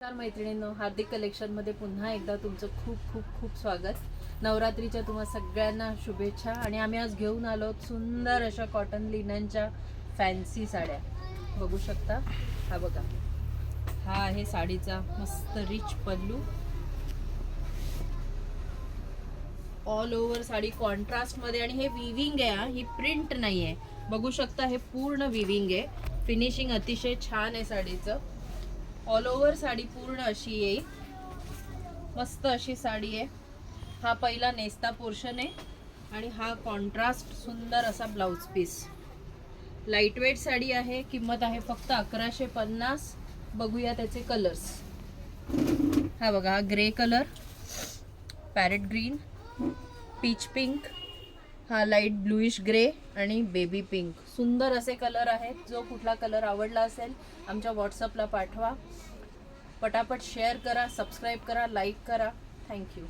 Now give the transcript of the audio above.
नमस्कार मैत्रिणींनो, हार्दिक कलेक्शनमध्ये पुन्हा एकदा तुमचं खूप खूप खूप स्वागत. नवरात्रीच्या तुम्हा सगळ्यांना शुभेच्छा. आणि आम्ही आज घेऊन आलो सुंदर अशा कॉटन लिननच्या फॅन्सी साड्या. बघू शकता, हा बघा, हा आहे साडीचा मस्त रिच पल्लू. ऑल ओव्हर साडी कॉन्ट्रास्टमध्ये आणि हे विविंग आहे, ही प्रिंट नाही आहे. बघू शकता, हे पूर्ण विविंग आहे. फिनिशिंग अतिशय छान आहे साडीचं. ऑल ओव्हर साडी पूर्ण अशी येईल, मस्त अशी साडी आहे. हा पहिला नेस्ता पोर्शन आहे आणि हा कॉन्ट्रास्ट सुंदर असा blouse piece. Light weight sari आहे. किंमत आहे फक्त 1150. बघूया त्याचे कलर्स. हा बघा, हा grey colour, parrot green, peach pink, हा लाईट ब्लूइश ग्रे आणि बेबी पिंक. सुंदर असे कलर आहेत. जो कुठला कलर आवडला असेल आमच्या व्हॉट्सअपला पाठवा. पटापट शेअर करा, सबस्क्राईब करा, लाईक करा. थँक्यू.